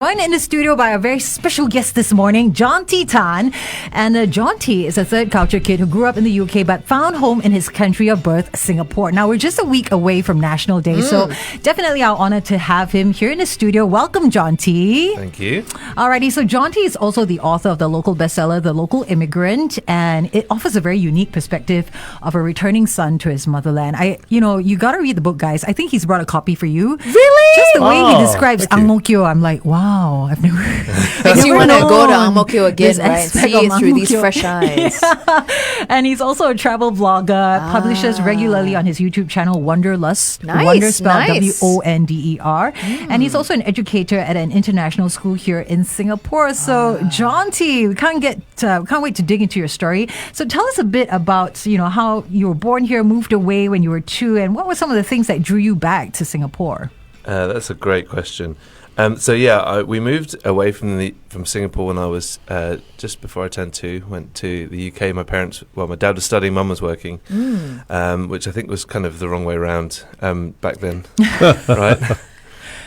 Joined in the studio by a very special guest this morning, Jonty Tan. And Jonty is a third culture kid who grew up in the UK but found home in his country of birth, Singapore. Now, we're just a week away from National Day, so definitely our honor to have him here in the studio. Welcome, Jonty. Thank you. Alrighty, so Jonty is also the author of the local bestseller, The Local Immigrant, and it offers a very unique perspective of a returning son to his motherland. You got to read the book, guys. I think he's brought a copy for you. Really? Just the way he describes Ang Mo Kio, I'm like, wow. I've never. Makes you want to go to Ang Mo Kio again, right? See it through these fresh eyes. Yeah. And he's also a travel vlogger, publishes regularly on his YouTube channel Wanderlust. Nice, Wonder spelled nice. Wonder. And he's also an educator at an international school here in Singapore. So, Jonty, we can't wait to dig into your story. So, tell us a bit about how you were born here, moved away when you were 2, and what were some of the things that drew you back to Singapore? That's a great question. We moved away from Singapore when I was just before I turned 2. Went to the UK. My dad was studying, mum was working, which I think was kind of the wrong way around back then, right?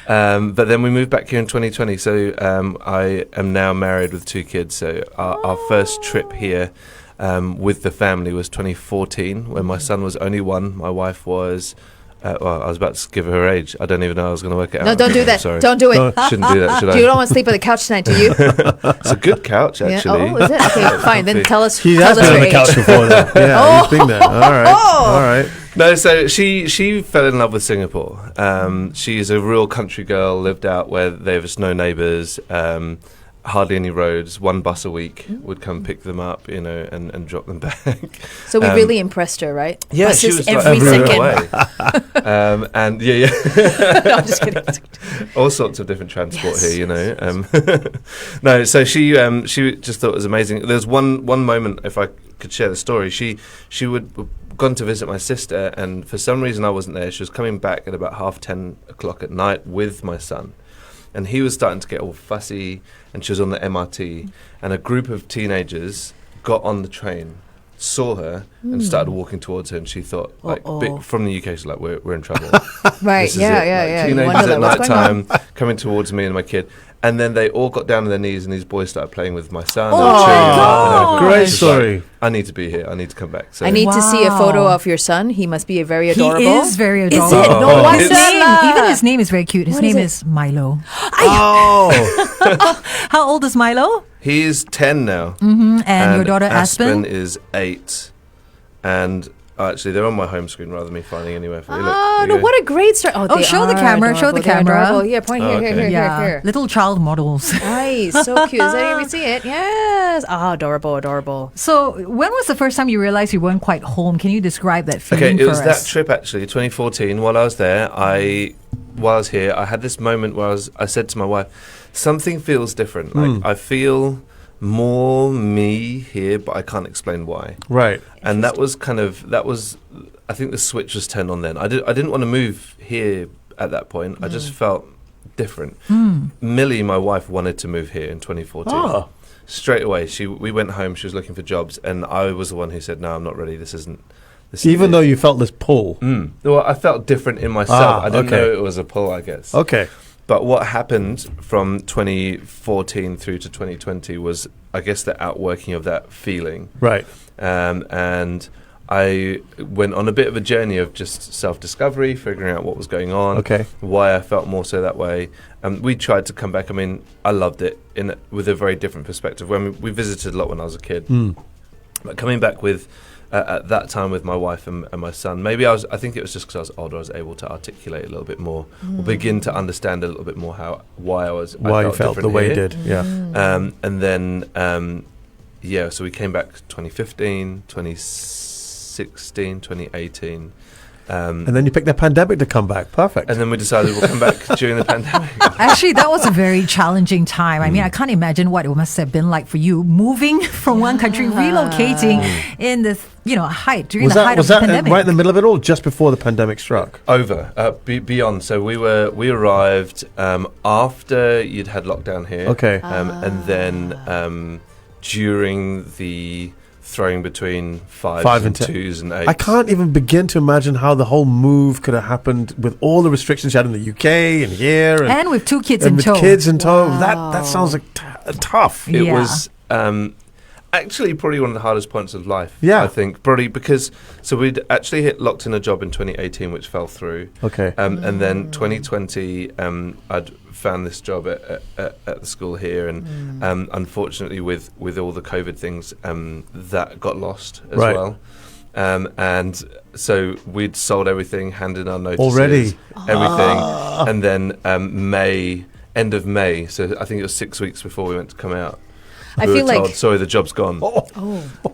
But then we moved back here in 2020. So I am now married with 2 kids. So our first trip here with the family was 2014 when my son was only 1. My wife was. I was about to give her age. I don't even know I was going to work it out. No, don't do that. Sorry. Don't do it. Shouldn't do that, should I? You don't want to sleep on the couch tonight, do you? It's a good couch, actually. Yeah. Oh, is it? Okay, fine. Then tell us. He has been on the couch before, though. Yeah, he's been there. All right. No, so she fell in love with Singapore. She's a real country girl, lived out where there was no neighbours, hardly any roads, 1 bus a week would come pick them up, and drop them back. So we really impressed her, right? Yeah, Buses she was every second. away. And yeah. No, I'm just kidding. All sorts of different transport here, No, so she just thought it was amazing. There's one moment, if I could share the story, she would gone to visit my sister, and for some reason I wasn't there. She was coming back at about 10:30 at night with my son. And he was starting to get all fussy, and she was on the MRT, and a group of teenagers got on the train, saw her, and started walking towards her, and she thought, from the UK, she's like, we're in trouble. Right, yeah. Teenagers at night time coming towards me and my kid. And then they all got down on their knees, and these boys started playing with my son. Great story. Like, I need to be here. I need to come back. So I need to see a photo of your son. He must be very adorable. He is very adorable. Is it? No wonder. Even his name is very cute. His name is Milo. How old is Milo? He's 10 now. And your daughter Aspen? is 8. And actually, they're on my home screen rather than me finding anywhere for you. No, what a great story. Oh, show the camera. Adorable. Show the They're camera. adorable. Yeah, point here. Little child models. Nice, so cute. Is that we see it? Yes. Adorable. So, when was the first time you realized you weren't quite home? Can you describe that feeling it for was us? that trip actually, 2014. While I was there, while I was here, I had this moment where I said to my wife, something feels different. Like I feel more me here, but I can't explain why. Right. And that was I think the switch was turned on then. I didn't want to move here at that point. I just felt different. Millie, my wife, wanted to move here in 2014. Straight away, we went home. She was looking for jobs, and I was the one who said, "No, I'm not ready. This isn't." Even though you felt this pull. Well, I felt different in myself. I didn't know it was a pull, I guess. Okay. But what happened from 2014 through to 2020 was, I guess, the outworking of that feeling. Right. And I went on a bit of a journey of just self-discovery, figuring out what was going on, why I felt more so that way. We tried to come back. I mean, I loved it with a very different perspective. When we visited a lot when I was a kid. But coming back with... at that time with my wife and my son, I think it was just because I was older, I was able to articulate a little bit more, or begin to understand a little bit more why you felt the way you did. And then so we came back 2015, 2016, 2018. And then you picked the pandemic to come back. Perfect. And then we decided we'll come back during the pandemic. Actually, that was a very challenging time. I mean, I can't imagine what it must have been like for you moving from one country, relocating in this, height during the height of the pandemic. Was that right in the middle of it all, just before the pandemic struck? Beyond. So we arrived after you'd had lockdown here. Okay. And then during the throwing between fives Five and and 2s and 8s. I can't even begin to imagine how the whole move could have happened with all the restrictions you had in the UK and here, And with 2 kids and in with tow. kids in tow. Wow. That sounds like tough. It Yeah. was actually probably one of the hardest points of life. Yeah. I think probably because we'd actually locked in a job in 2018, which fell through. Okay. And then 2020, I'd found this job at the school here, and unfortunately, with all the COVID things, that got lost as Right. well. And so we'd sold everything, handed our notices, Already? everything, and then end of May. So I think it was 6 weeks before we went to come out. I We feel were told, like sorry, the job's gone. oh,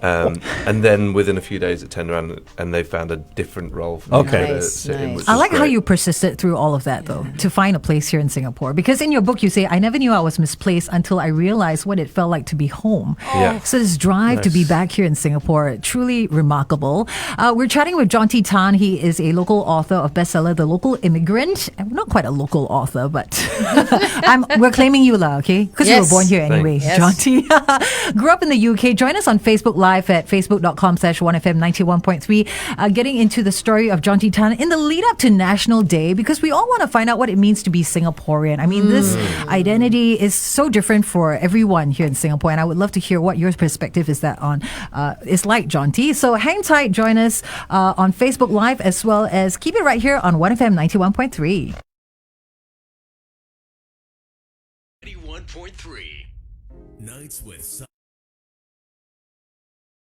And then within a few days, it turned around and they found a different role for me Okay. to Nice, sit in, nice. which I was like how great. you persisted through all of that, though, to find a place here in Singapore. Because in your book, you say, I never knew I was misplaced until I realized what it felt like to be home. Yeah. So this drive to be Nice. back here in Singapore, truly remarkable. We're chatting with Jonty Tan. He is a local author of bestseller, The Local Immigrant. Not quite a local author, but we're claiming you, okay? Because you were Yes. born here anyway, Yes. Jonty. Grew up in the UK. Join us on Facebook Live at facebook.com/1FM91.3. Getting into the story of Jonty Tan in the lead up to National Day, because we all want to find out what it means to be Singaporean. I mean, this identity is so different for everyone here in Singapore, and I would love to hear what your perspective is like, Jonty. So hang tight, join us on Facebook Live, as well as keep it right here on 1FM91.3. 91.3 Nights with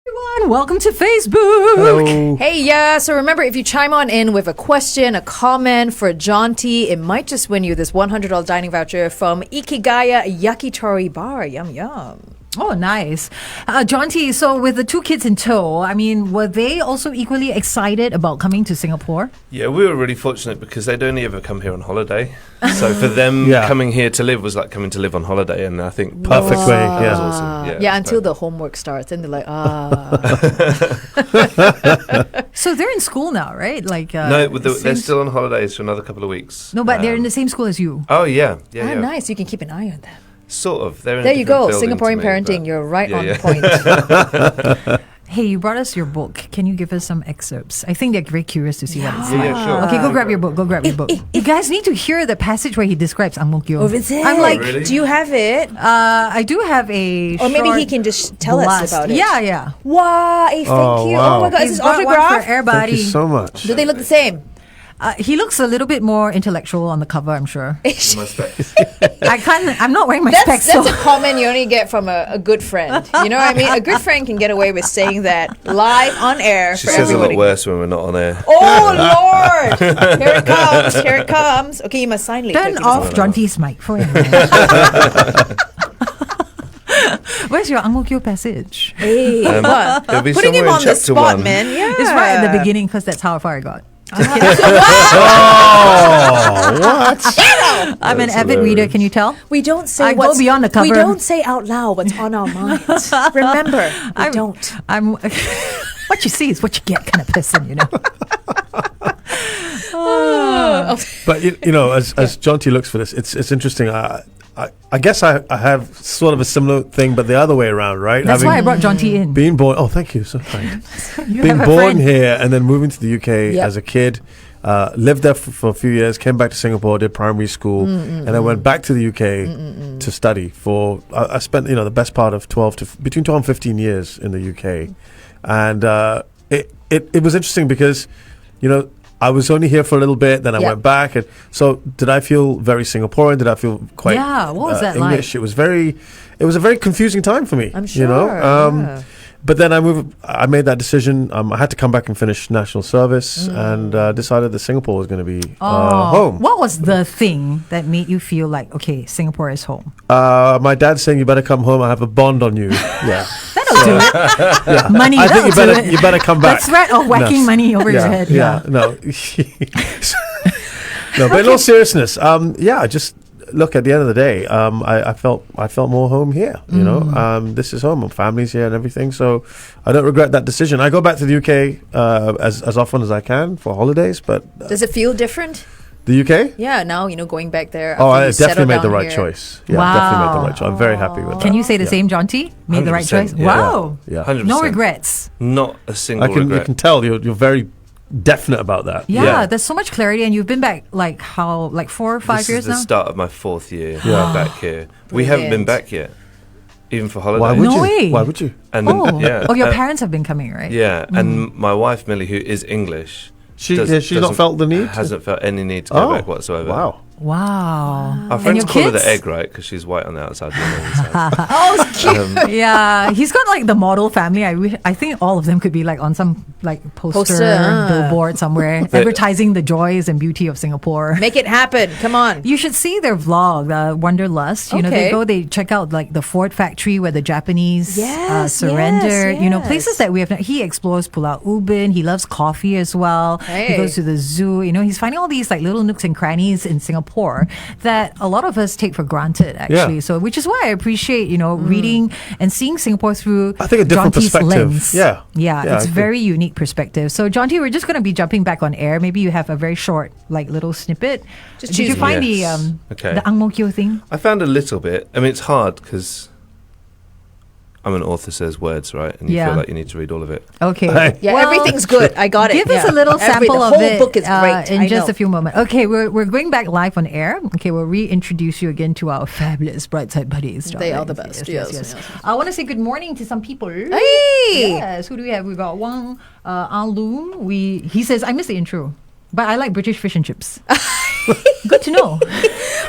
Everyone, welcome to Facebook. Hello. hey, yeah. So remember, if you chime on in with a question, a comment for Jonty, it might just win you this $100 dining voucher from Ikigaya Yakitori Bar. Yum, yum. Oh, nice. Jonty, so with the 2 kids in tow, I mean, were they also equally excited about coming to Singapore? Yeah, we were really fortunate because they'd only ever come here on holiday. So for them, Yeah. coming here to live was like coming to live on holiday, and I think Perfect way, that was yeah. awesome. Yeah, it's until perfect. the homework starts, and they're like, So they're in school now, right? Like No, they're same- still on holidays for another couple of weeks. No, but they're in the same school as you. Oh yeah, yeah, yeah. nice. You can keep an eye on them. Sort of. They're in a There you different go. building to Singaporean me, parenting. but- You're right Yeah, on yeah. point. Hey, you brought us your book. Can you give us some excerpts? I think they're very curious to see what it's Yeah, like. yeah, sure. Okay, go grab your book. Go grab your book. You guys need to hear the passage where he describes Ang Mo Kio. Oh, is it? I'm like, really? do you have it? I do have a Or maybe he short can just tell us blast. about it. Yeah, yeah. Wow, thank Oh, you. wow. Oh my God, is He's this got one for autograph? everybody. Thank you so much. Do they look the same? He looks a little bit more intellectual on the cover, I'm sure. My specs. I'm not wearing my That's specs. a so comment you only get from a good friend. You know what I mean? A good friend can get away with saying that live on air She for says a everybody. lot worse when we're not on air. Oh Lord! Here it comes! Here it comes! Okay, you must sign later. turn Give us off a- Jonty's mic for a minute. Where's your Ang Mo Kio passage? Hey, It'll be putting him somewhere in on the chapter spot, 1. man. Yeah, It's right at the beginning because that's how far I got. Oh, what? I'm an That's avid reader, hilarious. can you tell? We don't say I go what's beyond the We cover. don't say out loud what's on our minds. Remember, we don't. I'm what you see is what you get kind of person, you know. But you know, as Jonty looks for this, it's interesting. I guess I have sort of a similar thing, but the other way around, right? That's why I brought Jonty in. Being born, oh, thank you, so kind. You Being have a born friend. here and then moving to the UK Yep. as a kid, lived there for a few years, came back to Singapore, did primary school, and then went back to the UK to study. I spent the best part of between 12 and 15 years in the UK, and it was interesting because I was only here for a little bit, then I Yep. went back, and so did I feel very Singaporean? Did I feel quite Yeah, what was that English? like? It was a very confusing time for me. I'm sure. You know, yeah. but then I made that decision. I had to come back and finish national service, and decided that Singapore was going to be home. What was the thing that made you feel like, okay, Singapore is home? My dad saying, "You better come home. I have a bond on you." Yeah, That'll do it. yeah. Money, I think that'll do it. you better come The back. threat of whacking No. money over your head. Yeah, no. No, but in all seriousness, just look, at the end of the day, I felt more home here. You know, this is home. My family's here and everything, so I don't regret that decision. I go back to the UK as often as I can for holidays, but Does it feel different? The UK? Yeah, now, going back there. Oh, after I you settle definitely made the down right here. choice. Yeah, Wow. definitely made the right choice. I'm very happy with that. Can you say the Yeah. same, Jonty? Made the right 100%, choice? yeah. Wow. Yeah. 100%. No regrets. Not a single You regret. can tell you're very definite about that. Yeah, Yeah. there's so much clarity, and you've been back like 4 or 5 This years is the now? start of my 4th year Yeah. back here. We haven't been Brilliant. back yet, even for holidays. Why would No you? way. Why would you? And Oh, yeah, your parents have been coming, right? yeah, and my wife Millie, who is English, She's not doesn't- felt the need? hasn't felt any need to go back whatsoever. Wow. Wow. Our friends your call her the kids? egg, right? Because she's white on the outside. And on the inside. Oh, it's cute. Yeah, he's got like the model family. I think all of them could be like on some like poster billboard somewhere advertising the joys and beauty of Singapore. Make it happen. Come on. You should see their vlog, Wanderlust. You know, Okay. they check out like the Ford factory where the Japanese Yes, surrender. yes, You know, yes. places that we have. He explores Pulau Ubin. He loves coffee as well. He Hey. goes to the zoo. You know, he's finding all these like little nooks and crannies in Singapore that a lot of us take for granted, actually. Yeah. So, which is why I appreciate reading and seeing Singapore through I think a different Jonty's perspective. lens. Yeah. Yeah, Yeah, it's I agree. very unique perspective. So, Jonty, we're just going to be jumping back on air. Maybe you have a very short, like, little snippet. Just Did you choose find Yes. the Okay. the Ang Mo Kio thing? I found a little bit. I mean, it's hard because I'm an author, says words, right? And you Yeah. feel like you need to read all of it. Okay. Yeah, Well, everything's good. I got it. Give us Yeah. a little The sample of whole it book is great. in I just know. a few moments. Okay, we're going back live on air. Okay, we'll reintroduce you again to our fabulous Brightside buddies. They are the darlings. best. Yes. I want to say good morning to some people. Hey! Yes, who do we have? We got Wang Loon. He says, I miss the intro, but I like British fish and chips. Good to know.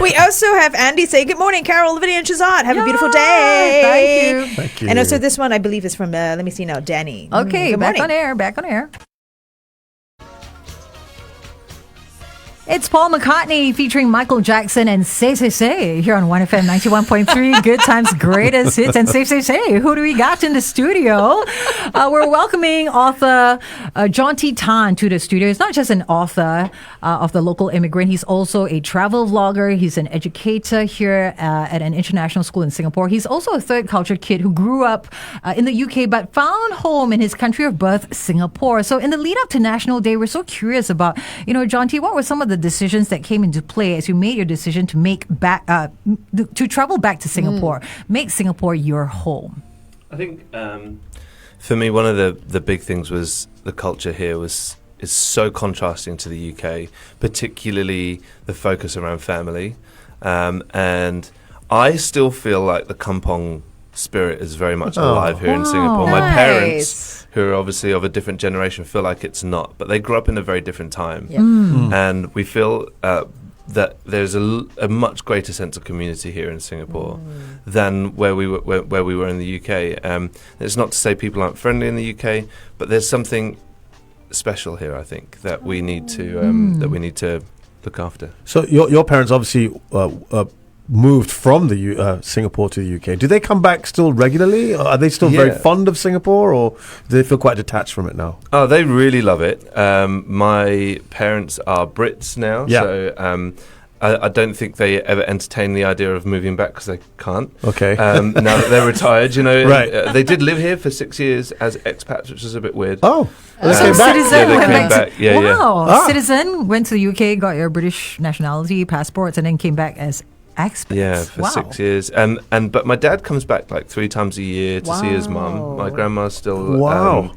We also have Andy say, good morning, Carol, Lavinia, and Shehzad. Have a beautiful Yeah, day. thank you. Thank you. And also this one, I believe, is from, let me see now, Danny. Okay, Good back morning. on air, back on air. It's Paul McCartney featuring Michael Jackson and Say Say Say here on 1FM 91.3. Good times, greatest hits. And Say Say Say, who do we got in the studio? We're welcoming author Jonty Tan to the studio. He's not just an author of The Local Immigrant. He's also a travel vlogger. He's an educator here at an international school in Singapore. He's also a third culture kid who grew up in the UK but found home in his country of birth, Singapore. So in the lead up to National Day, we're so curious about, Jonty, what were some of the decisions that came into play as you made your decision to to travel back to Singapore, make Singapore your home? I think for me, one of the big things was the culture here is so contrasting to the UK, particularly the focus around family. And I still feel like the kampong spirit is very much alive here in Singapore. My Nice. parents, who are obviously of a different generation, feel like it's not, but they grew up in a very different time. Yeah. And we feel that there's a much greater sense of community here in Singapore than where we were in the UK. It's not to say people aren't friendly in the UK, but there's something special here, I think, that we need to look after. So your parents obviously moved from the Singapore to the UK. Do they come back still regularly? Are they still very Yeah. fond of Singapore, or do they feel quite detached from it now? Oh, they really love it. My parents are Brits now, Yeah. so I don't think they ever entertain the idea of moving back because they can't. Okay. Now that they're retired, Right. They did live here for 6 years as expats, which is a bit weird. Oh, they So came back. Citizen Yeah, they went came back. back. Yeah, yeah. wow. Ah. Citizen went to the UK, got your British nationality, passports, and then came back as expats. Yeah, for wow. 6 years, but my dad comes back like 3 times a year to see his mum. My grandma's still Wow.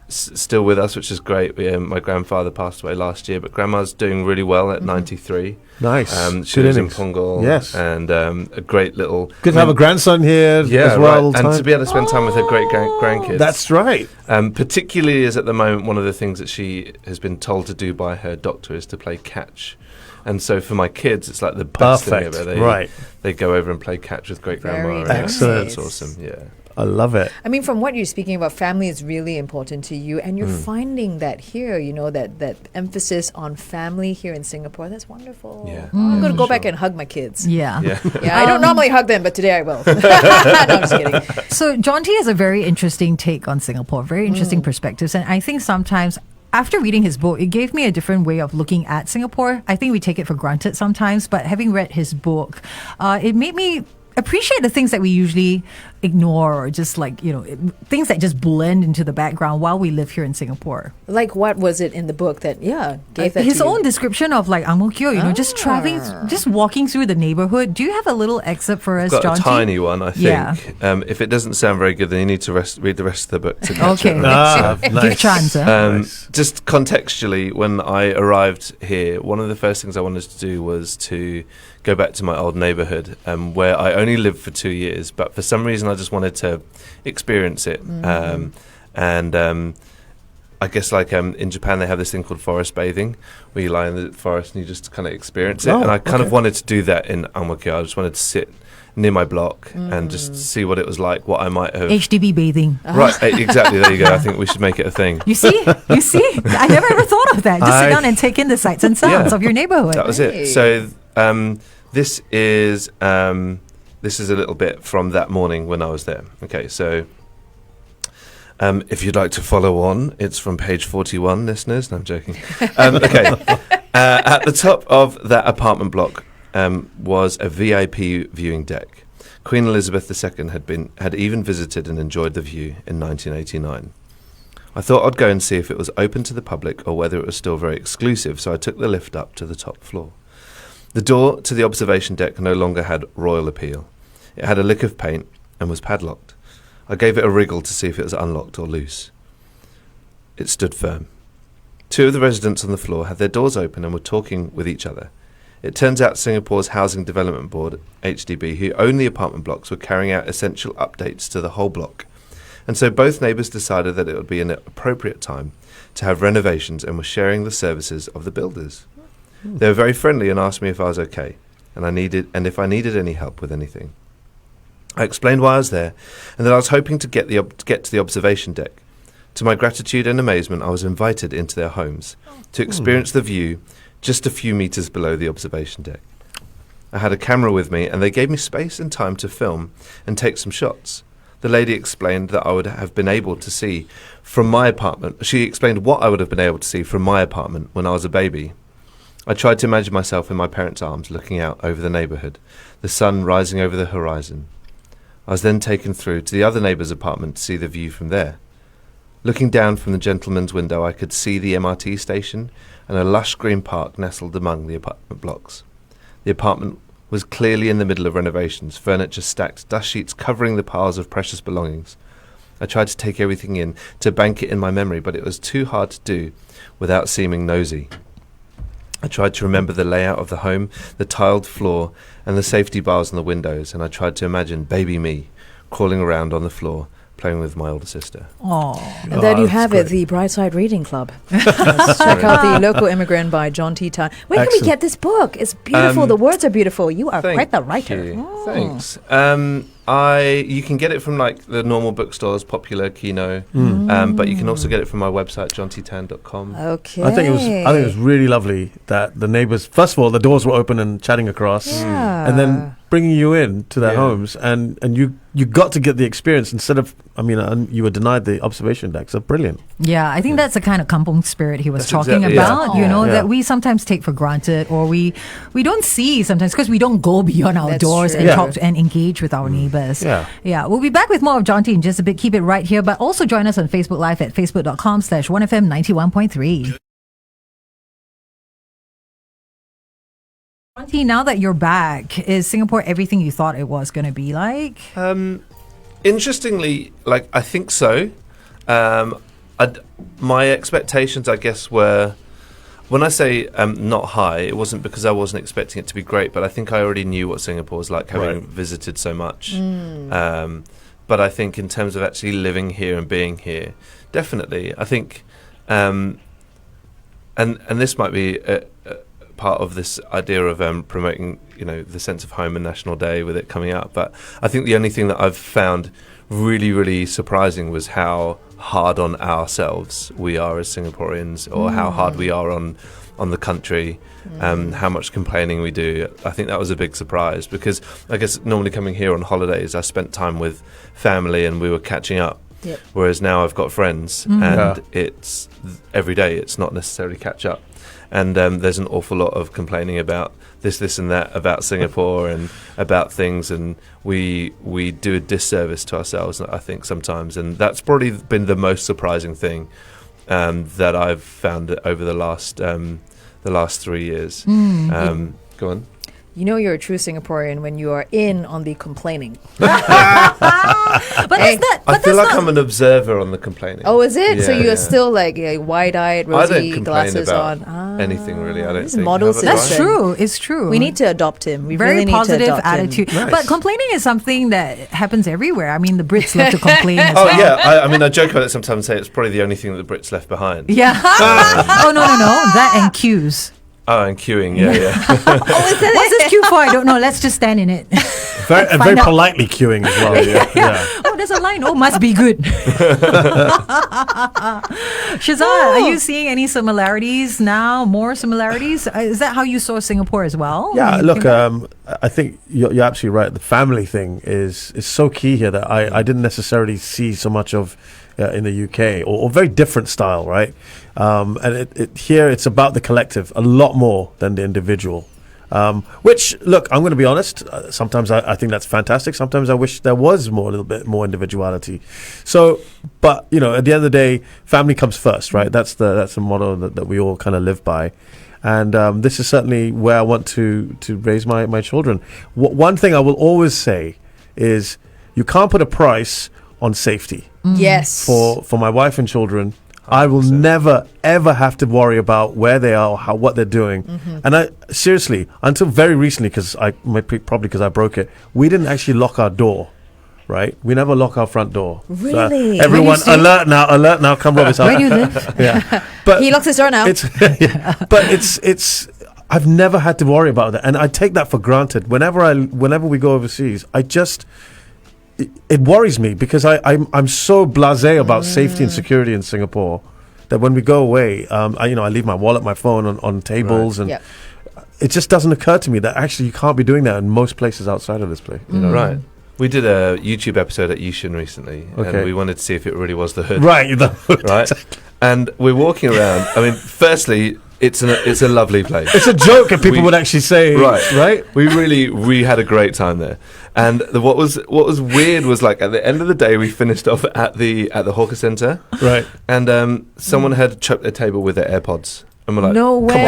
still with us, which is great. My grandfather passed away last year, but grandma's doing really well at 93. Nice. She Good lives in innings. Punggol. Yes. And a great little. Good to have a grandson here Yeah, as well. right. all the And time. to be able to spend time with her great grandkids. That's right. Particularly as at the moment, one of the things that she has been told to do by her doctor is to play catch. And so for my kids, it's like the best Perfect. thing ever. Right. They go over and play catch with great grandma. Very and Excellent. It's awesome. Yeah. I love it. I mean, from what you're speaking about, family is really important to you, and you're finding that here, that emphasis on family here in Singapore. That's wonderful. Yeah. I'm going to for go back sure. and hug my kids. Yeah. Yeah. Yeah, I don't normally hug them, but today I will. No, I'm just kidding. So Jonty has a very interesting take on Singapore, very interesting perspectives. And I think sometimes after reading his book, it gave me a different way of looking at Singapore. I think we take it for granted sometimes, but having read his book, it made me appreciate the things that we usually ignore or just like, things that just blend into the background while we live here in Singapore. Like what was it in the book that, gave that His to you? own description of like Ang Mo Kio, just traveling, just walking through the neighborhood. Do you have a little excerpt for us, Got Jonty? a tiny one, I think. Yeah. If it doesn't sound very good, then you need to read the rest of the book to catch Okay. it. Give chance. Nice. Just contextually, when I arrived here, one of the first things I wanted to do was to go back to my old neighbourhood, where I only lived for 2 years, but for some reason I just wanted to experience it. I guess like in Japan they have this thing called forest bathing, where you lie in the forest and you just kind of experience it. And I kind of wanted to do that in Ang Mo Kio. I just wanted to sit near my block and just see what it was like, what I might have... HDB bathing. Right, exactly, there you go. I think we should make it a thing. You see? I never ever thought of that. Just sit down and take in the sights and sounds of your neighborhood. That was it. So this is a little bit from that morning when I was there. Okay, so if you'd like to follow on, it's from page 41, listeners. No, I'm joking. Okay, at the top of that apartment block was a VIP viewing deck. Queen Elizabeth II had even visited and enjoyed the view in 1989. I thought I'd go and see if it was open to the public or whether it was still very exclusive, so I took the lift up to the top floor. The door to the observation deck no longer had royal appeal. It had a lick of paint and was padlocked. I gave it a wriggle to see if it was unlocked or loose. It stood firm. 2 of the residents on the floor had their doors open and were talking with each other. It turns out Singapore's Housing Development Board, HDB, who own the apartment blocks, were carrying out essential updates to the whole block. And so both neighbours decided that it would be an appropriate time to have renovations and were sharing the services of the builders. They were very friendly and asked me if I was okay and if I needed any help with anything. I explained why I was there and that I was hoping to get to the observation deck. To my gratitude and amazement, I was invited into their homes to experience the view just a few metres below the observation deck. I had a camera with me and they gave me space and time to film and take some shots. The lady explained that I would have been able to see from my apartment. She explained what I would have been able to see from my apartment when I was a baby. I tried to imagine myself in my parents' arms looking out over the neighbourhood, the sun rising over the horizon. I was then taken through to the other neighbour's apartment to see the view from there. Looking down from the gentleman's window, I could see the MRT station and a lush green park nestled among the apartment blocks. The apartment was clearly in the middle of renovations, furniture stacked, dust sheets covering the piles of precious belongings. I tried to take everything in, to bank it in my memory, but it was too hard to do without seeming nosy. I tried to remember the layout of the home, the tiled floor, and the safety bars on the windows, and I tried to imagine baby me crawling around on the floor, playing with my older sister. And there you have it, the Brightside Reading Club. Let's check out the Local Immigrant by Jonty. Where can we get this book? It's beautiful. The words are beautiful. You are quite the writer. Thanks. You can get it from like the normal bookstores, Popular, Kino, but you can also get it from my website, jontytan.com. Okay. I think it was really lovely that the neighbors, first of all, the doors were open and chatting across, and then bringing you in to their homes, and you got to get the experience instead of, you were denied the observation deck. So brilliant. Yeah, I think that's the kind of kampong spirit he was That's talking exactly, about, yeah. that we sometimes take for granted, or we don't see sometimes because we don't go beyond our That's doors true. and Yeah. talk and engage with our neighbors. Yeah. Yeah, we'll be back with more of Jonty in just a bit. Keep it right here, but also join us on Facebook Live at facebook.com/1FM 91.3. Jonty, now that you're back, is Singapore everything you thought it was going to be like? Interestingly, I think so. My expectations, I guess, were, when I say not high, it wasn't because I wasn't expecting it to be great, but I think I already knew what Singapore was like, having visited so much. But I think in terms of actually living here and being here, definitely. I think, and this might be part of this idea of promoting, the sense of home and National Day with it coming out. But I think the only thing that I've found really, really surprising was how hard on ourselves we are as Singaporeans, or how hard we are on the country, how much complaining we do. I think that was a big surprise, because I guess normally coming here on holidays, I spent time with family and we were catching up. Yep. Whereas now I've got friends and it's every day, it's not necessarily catch up. and there's an awful lot of complaining about this and that about Singapore and about things, and we do a disservice to ourselves, I think, sometimes, and that's probably been the most surprising thing that I've found over the last 3 years. Go on. You know you're a true Singaporean when you are in on the complaining. But is that? But I feel that's like not, I'm an observer on the complaining. Oh, is it? So Yeah, you're yeah. still like wide-eyed, I don't rosy complain glasses about on. anything really. I don't This think. model Have I? That's citizen. true. It's true. We need to adopt him. We very really need positive to adopt attitude. him. But complaining is something that happens everywhere. I mean, the Brits love to complain as Oh well. yeah, I mean I joke about it sometimes and say it's probably the only thing that the Brits left behind. Yeah. Oh no, that and queues. Oh, and queuing, yeah. What's this queue for? I don't know. Let's just stand in it. Very, and Find very out. politely queuing as well. Yeah. Oh, there's a line. Oh, must be good. Shehzad, are you seeing any similarities now? More similarities? Is that how you saw Singapore as well? Yeah, You look, think- I think you're absolutely right. The family thing is so key here that I didn't necessarily see so much of in the UK, or very different style, right? And here it's about the collective a lot more than the individual. Which, look, I'm going to be honest. Sometimes I think that's fantastic. Sometimes I wish there was a little bit more individuality. So, but you know, at the end of the day, family comes first, right? That's the motto that we all kind of live by. And this is certainly where I want to raise my children. One thing I will always say is you can't put a price on safety. Yes. For my wife and children, I will 100%. never ever have to worry about where they are or what they're doing. And I seriously, until very recently, probably because I broke it, we didn't actually lock our door. Right, we never lock our front door. So, Really? everyone, Where do you alert now! Come rob us Where out. do you live? Yeah, but He locks his door now. it's it's I've never had to worry about that, and I take that for granted. Whenever we go overseas, it worries me because I'm so blasé about safety and security in Singapore that when we go away, I leave my wallet, my phone on tables, and Yep. it just doesn't occur to me that actually you can't be doing that in most places outside of this place. You know? Right. We did a YouTube episode at Yishun recently, Okay. and we wanted to see if it really was the hood. Right, Right. And we're walking around. I mean, firstly, it's a lovely place. It's a joke, and people We- would actually say, right. We had a great time there, and what was weird was like at the end of the day we finished off at the hawker centre, Right. and someone had choked their table with their AirPods, and we're like, No way. "Come on,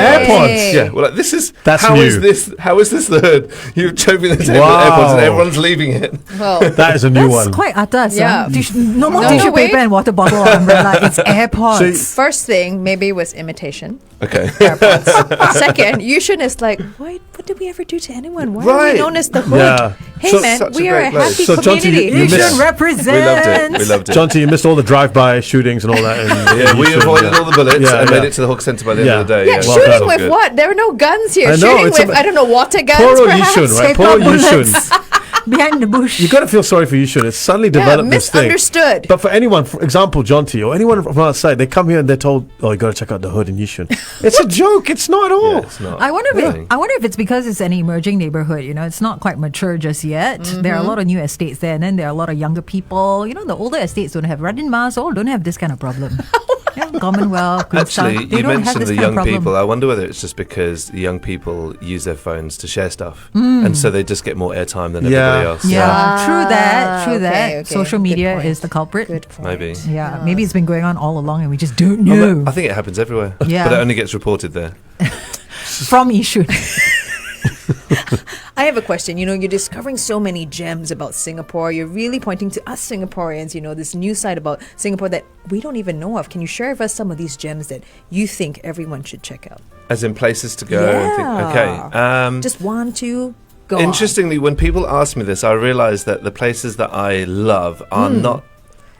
AirPods? Yeah, we're like, this is That's how is new. this? How is this the hood? You're choking the table Wow. with AirPods, and everyone's leaving it. Well, That is a new That's one. quite atas. Yeah. No more No, tissue wait. paper and water bottle or umbrella. It's AirPods. first thing maybe was imitation. Okay. AirPods. Second, Yushin is like, what did we ever do to anyone? Why are Right. we known as the hood? Yeah. Hey So- man, Such a we are a great place. happy So, Jonty, community. you You missed- should represent. We loved it. We loved it. Jonty, you missed all the drive-by shootings and all that. Yeah, we avoided all the bullets Yeah, and yeah. made it to the hawker centre by the end Yeah. of the day. Yeah, Well shooting done. with Good. what? There are no guns here. I know, Shooting it's with, a- I don't know, water guns Poor old perhaps? Yishun, right? Take Poor our Yishun. bullets behind the bush. You got to feel sorry for Yishun. It's suddenly Yeah, developed this thing. misunderstood. But for anyone, for example, Jonty or anyone from outside, they come here and they're told, "Oh, you got to check out the hood in Yishun." It's a joke. It's not at all. Yeah, it's not. I wonder Really. if it's because it's an emerging neighborhood. You know, it's not quite mature just yet. There are a lot of new estates there, and then there are a lot of younger people. You know, the older estates don't have Radin Mas, all don't have this kind of problem. Yeah, Commonwealth, Actually, Queenstown, they you don't have mentioned this the kind of young problem. people. I wonder whether it's just because the young people use their phones to share stuff, and so they just get more airtime than Yeah. everybody else. Yeah, Ah, true that. True okay, that. okay. Social Good media point. is the culprit. Good point. Maybe. Yeah, maybe it's been going on all along, and we just don't Oh, know. but I think it happens everywhere. Yeah. But it only gets reported there. From Yishun. I have a question. You know, you're discovering so many gems about Singapore. You're really pointing to us Singaporeans, you know, this new side about Singapore that we don't even know of. Can you share with us some of these gems that you think everyone should check out? As in places to go. And think, okay. Just one, two, go on. Interestingly, when people ask me this, I realise that the places that I love are not.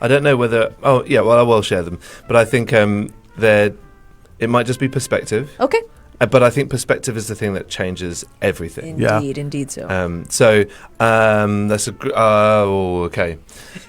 I don't know whether. Oh, yeah. Well, I will share them, but I think it might just be perspective. Okay. But I think perspective is the thing that changes everything. Yeah. Indeed so. That's a. Okay.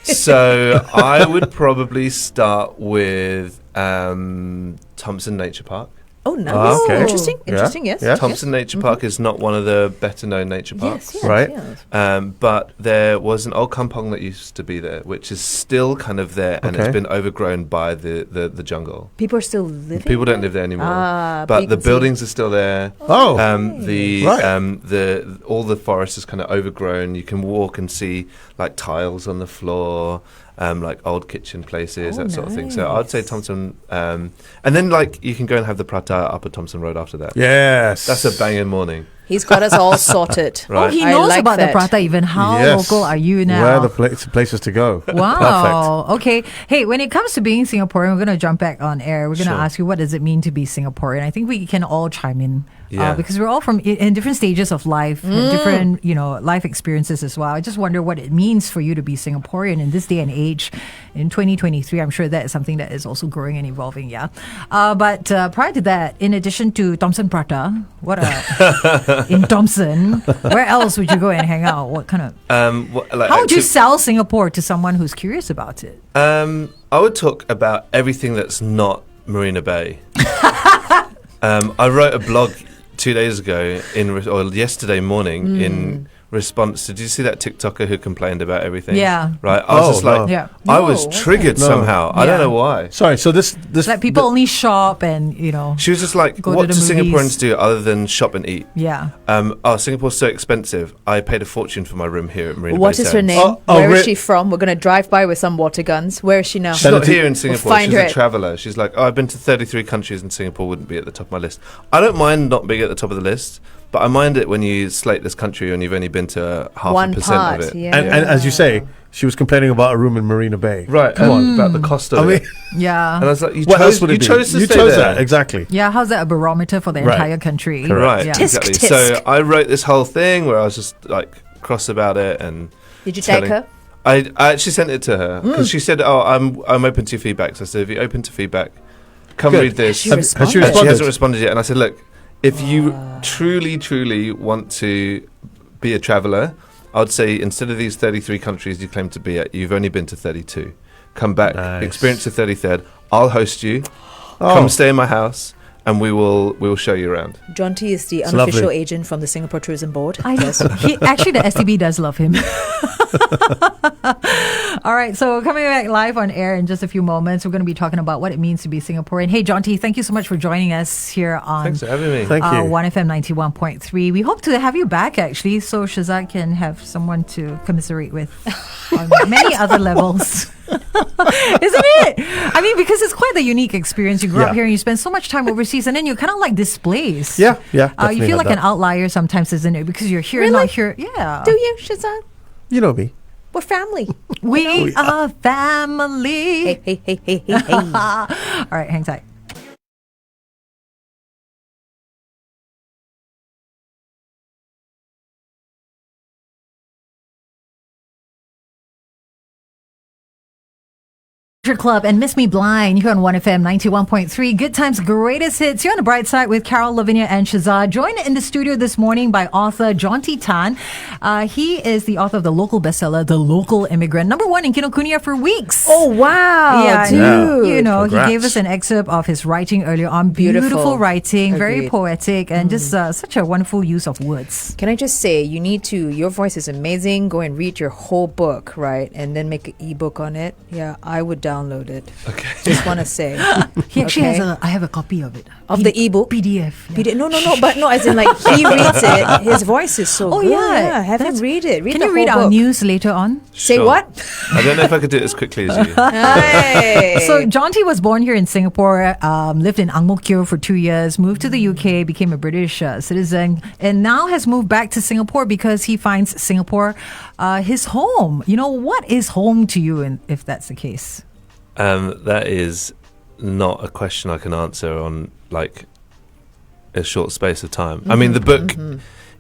So I would probably start with Thompson Nature Park. Oh, nice. Okay. Interesting. Yeah. Interesting. Yes. Yeah. Thompson Nature Park is not one of the better known nature parks. Yes. Right. Yes. But there was an old kampong that used to be there, which is still kind of there, and it's Okay. been overgrown by the jungle. People are still living. People don't live there anymore, but but you the can see- buildings are still there. Oh. The Right. all the forest is kind of overgrown. You can walk and see like tiles on the floor, like old kitchen places, Oh, that sort of thing. So I'd say nice. Thompson, and then like you can go and have the prata up at Thompson Road after that. Yes. That's a banging morning. He's got us all sorted. Right. Oh, he I knows like about that. the prata even. How Yes. local are you now? Where are the places to go? Wow. Okay. Hey, when it comes to being Singaporean, we're going to jump back on air. We're going to Sure. ask you, what does it mean to be Singaporean? I think we can all chime in. Yeah. Because we're all from in different stages of life, different life experiences as well. I just wonder what it means for you to be Singaporean in this day and age, in 2023. I'm sure that is something that is also growing and evolving. Yeah, but prior to that, in addition to Thomson Prata, in Thomson, where else would you go and hang out? What kind of how would you sell Singapore to someone who's curious about it? I would talk about everything that's not Marina Bay. I wrote a blog 2 days ago or yesterday morning in response to. Did you see that TikToker who complained about everything? Yeah. Right. I was Oh, just like, no. Yeah. I was No, triggered No. somehow. I don't know why. Sorry. So this That people only shop and She was just like, Go to what the do movies. Singaporeans do other than shop and eat? yeah. Singapore's so expensive. I paid a fortune for my room here at Marina What Bay is her Sands. name? Oh, Where is re- she from? We're going to drive by with some water guns. Where is she now? She's not here in Singapore. find She's her a at- traveller. She's like, I've been to 33 countries and Singapore wouldn't be at the top of my list. I don't mind not being at the top of the list, but I mind it when you slate this country and you've only been to half One a percent part, of it. yeah. and as you say, she was complaining about a room in Marina Bay. Right. Come on. About the cost of I mean, it. Yeah. And I was like, you what else chose, would it you be? chose to You stay chose there. that exactly. Yeah, how's that a barometer for the Right. entire country? Right, Yeah. Tisk, exactly. tisk. So I wrote this whole thing where I was just like cross about it, and Did you tag telling- her? I actually sent it to her because she said, "Oh, I'm open to your feedback." So I said, "If you're open to feedback, come Good. read this." She Has responded. she And she responded? hasn't responded yet. And I said, "Look, if you truly want to be a traveller, I'd say instead of these 33 countries you claim to be at, you've only been to 32. Come back, Nice. experience the 33rd. I'll host you. Oh. Come stay in my house, and we will show you around." Jonty is the It's unofficial lovely. agent from the Singapore Tourism Board. I know. Actually, the STB does love him. All right, so coming back live on air in just a few moments, we're going to be talking about what it means to be Singaporean. Hey, Jonty, thank you so much for joining us here on Thanks for having me. Thank you. 1FM 91.3. We hope to have you back, actually, so Shehzad can have someone to commiserate with on many other levels. Isn't it? I mean, because it's quite the unique experience. You grew up Yeah. here and you spend so much time overseas, and then you're kind of like displaced. Yeah, yeah. You definitely feel had like an that. outlier sometimes, isn't it? Because you're here, Really? not here. Yeah. Do you, Shehzad? You know me. We're family. We are family. Hey, hey, hey, hey, hey, hey. All right, hang tight. Club and Miss Me Blind here on 1FM 91.3. Good times, greatest hits. You're on the Brightside with Carol, Lavinia, and Shehzad. Joined in the studio this morning by author Jonty Tan. He is the author of the local bestseller, The Local Immigrant, #1 in Kinokuniya for weeks. Oh, wow. Yeah, dude. you know, Congrats. he gave us an excerpt of his writing earlier on. Beautiful. Beautiful writing, very Agreed. poetic, and just such a wonderful use of words. Can I just say, you need to, your voice is amazing. Go and read your whole book, right? And then make an ebook on it. Yeah, I would download it. Okay. Just want to say. He actually Okay. has I have a copy of it. Of the ebook? PDF. yeah. No, but no, as in like he reads it. His voice is so Oh, good. yeah. Have him That's- read it. Read Can the you read whole our book. news later on? Say Sure. what? I don't know if I could do it as quickly as you. Hey. So Jonty was born here in Singapore, lived in Ang Mo Kio for 2 years, moved to the UK, became a British citizen, and now has moved back to Singapore because he finds Singapore his home. You know, what is home to you, if that's the case? That is not a question I can answer on like a short space of time. I mean, the book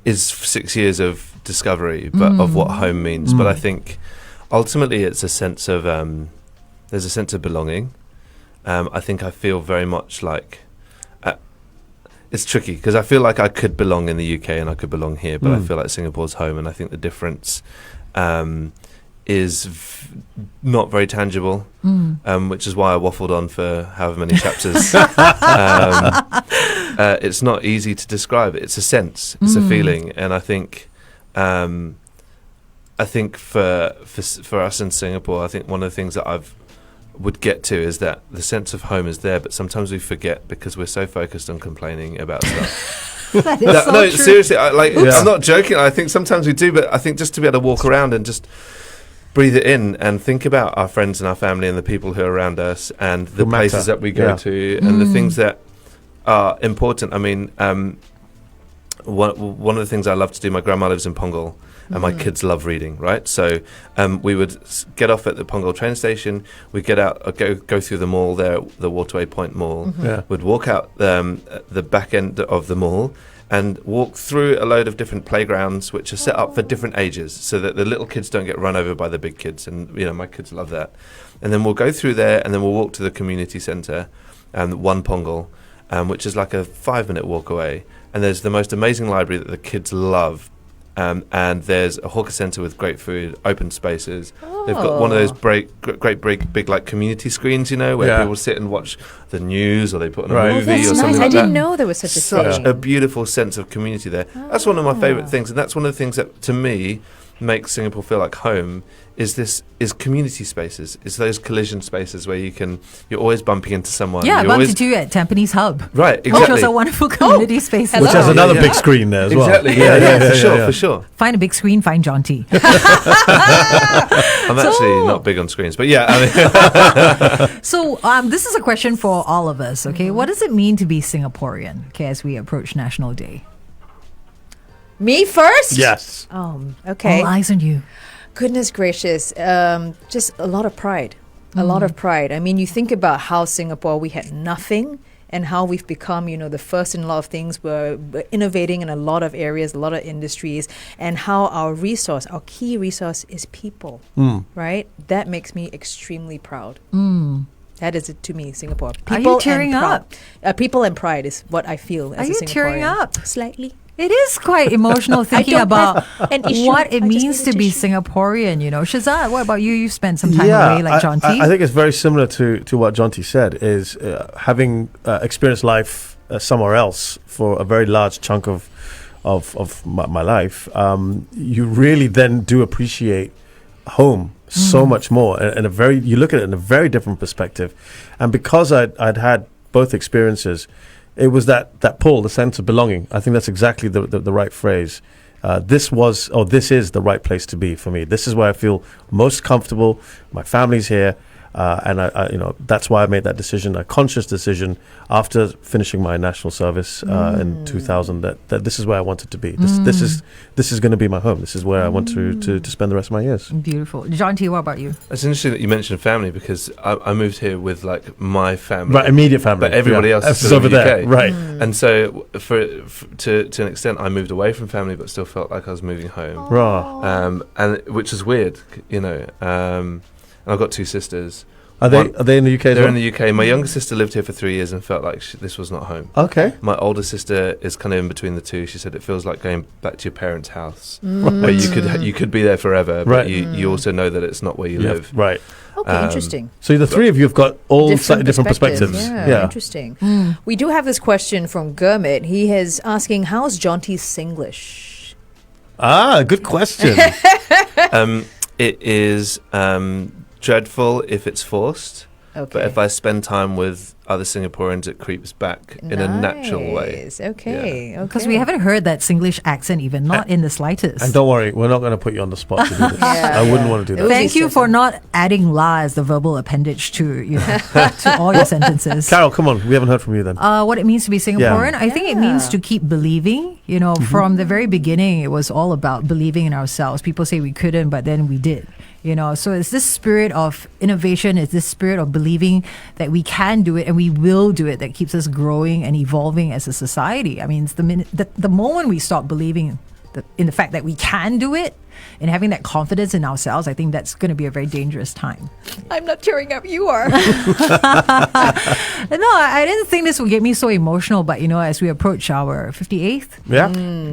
is 6 years of discovery, but of what home means. But I think ultimately it's a sense of there's a sense of belonging. I think I feel very much like it's tricky because I feel like I could belong in the UK and I could belong here, but I feel like Singapore's home, and I think the difference is not very tangible, which is why I waffled on for however many chapters. it's not easy to describe. It's a sense, it's a feeling, and I think for us in Singapore, I think one of the things that would get to is that the sense of home is there, but sometimes we forget because we're so focused on complaining about stuff. That is so No, true. seriously, I'm not joking. I think sometimes we do, but I think just to be able to walk around and just breathe it in and think about our friends and our family and the people who are around us and the Who matter. places that we go to and the things that are important. I mean, one of the things I love to do, my grandma lives in Punggol, and my kids love reading, right? So we would get off at the Punggol train station, we'd get out, go through the mall there, the Waterway Point Mall, we'd walk out the back end of the mall and walk through a load of different playgrounds which are set up for different ages so that the little kids don't get run over by the big kids. And, my kids love that. And then we'll go through there and then we'll walk to the community centre, One Punggol, which is like a 5-minute walk away. And there's the most amazing library that the kids love. And there's a hawker centre with great food, open spaces. They've got one of those great big like community screens, where people sit and watch the news or they put on a movie that's or something nice. like I didn't that. know there was such a Such thing. a beautiful sense of community there. That's one of my favourite things, and that's one of the things that, to me, makes Singapore feel like home. Is community spaces? Is those collision spaces where you're always bumping into someone. Yeah, I you're bumped always, into you at Tampines Hub. right, Which exactly. was a wonderful community space. hello. Which has another Yeah. big screen there as well. Exactly. Yeah, for sure. Find a big screen, find Jonty. I'm actually not big on screens, but yeah, I mean, So this is a question for all of us, okay? What does it mean to be Singaporean, okay, as we approach National Day? Me first? Yes. Okay. All eyes on you. Goodness gracious. Just a lot of pride. A lot of pride. I mean, you think about how Singapore, we had nothing, and how we've become, the first in a lot of things. We're innovating in a lot of areas, a lot of industries, and how our key resource is people, right? That makes me extremely proud. That is it to me, Singapore. Are you People tearing and up? People and pride is what I feel as Are a you Singaporean. tearing up? Slightly. It is quite emotional thinking don't about have an issue. what it I just means need a to be tissue. Singaporean, Shehzad, what about you? You've spent some time away like Jonty. I think it's very similar to what Jonty said, is having experienced life somewhere else for a very large chunk of my life, you really then do appreciate home so much more, and you look at it in a very different perspective. And because I'd had both experiences, it was that pull, the sense of belonging. I think that's exactly the right phrase. This is the right place to be for me. This is where I feel most comfortable. My family's here. And I that's why I made that decision, a conscious decision after finishing my national service in 2000. That this is where I wanted to be. This is going to be my home. This is where I want to spend the rest of my years. Beautiful. Jonty, what about you? it's interesting that you mentioned family because I moved here with like my family, Right, immediate family, but everybody else is is still over in the there. UK. Right. And so to an extent, I moved away from family, but still felt like I was moving home. Raw. And which is weird, And I've got two sisters. Are they in the UK as They're well? in the UK. My younger sister lived here for 3 years and felt like this was not home. Okay. My older sister is kind of in between the two. She said it feels like going back to your parents' house, where you could be there forever, but Right. you also know that it's not where you live. Right. Okay, interesting. So the three of you have got all slightly different perspectives. Yeah, interesting. We do have this question from Gurmit. He is asking, how's Jonty's Singlish? Good question. It is dreadful if it's forced, Okay. but if I spend time with other Singaporeans, it creeps back in a natural way. Nice. Okay. Because we haven't heard that Singlish accent even, not in the slightest. And don't worry, we're not going to put you on the spot to do this. Yeah. I wouldn't want to do It that. would be Thank you for certain. not adding la as the verbal appendage to to all your sentences. Carol, come on. We haven't heard from you then. What it means to be Singaporean, I think it means to keep believing. From the very beginning, it was all about believing in ourselves. People say we couldn't, but then we did. So it's this spirit of innovation, it's this spirit of believing that we can do it and we will do it that keeps us growing and evolving as a society. I mean, it's the moment we stop believing, in the fact that we can do it, and having that confidence in ourselves, I think that's going to be a very dangerous time. I'm not tearing up. You are. No, I didn't think this would get me so emotional, but as we approach our 58th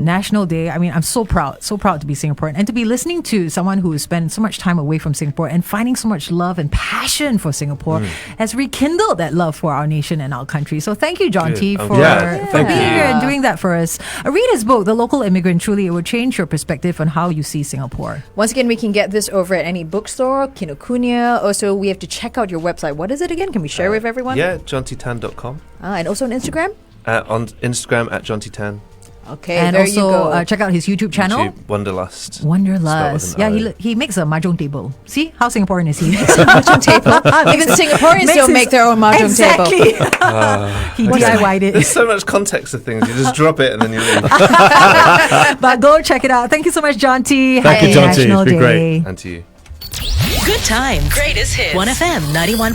National Day, I mean, I'm so proud to be Singaporean and to be listening to someone who has spent so much time away from Singapore and finding so much love and passion for Singapore has rekindled that love for our nation and our country. So thank you, Jonty, for thank being you. here and doing that for us. Read his book, The Local Immigrant. Truly, it will change your perspective on how you see Singapore. Once again, we can get this over at any bookstore, Kinokuniya. Also, we have to check out your website. What is it again? Can we share with everyone? Yeah, jontytan.com. And also on Instagram? On Instagram at jontytan. Okay, And there you also go. check out his YouTube channel. YouTube, Wanderlust. Wanderlust. Spelled with an Yeah, O. he makes a mahjong table. See how Singaporean is he? Mahjong table. Even Singaporeans Makes don't his- make their own mahjong table. Exactly. He DIY'd There's it. so much context to things. You just drop it and then you leave. But go check it out. Thank you so much, Jonty. Thank you, Happy Jonty. It's National been great. Day. And to you. Good times. Greatest hits. 1FM 91.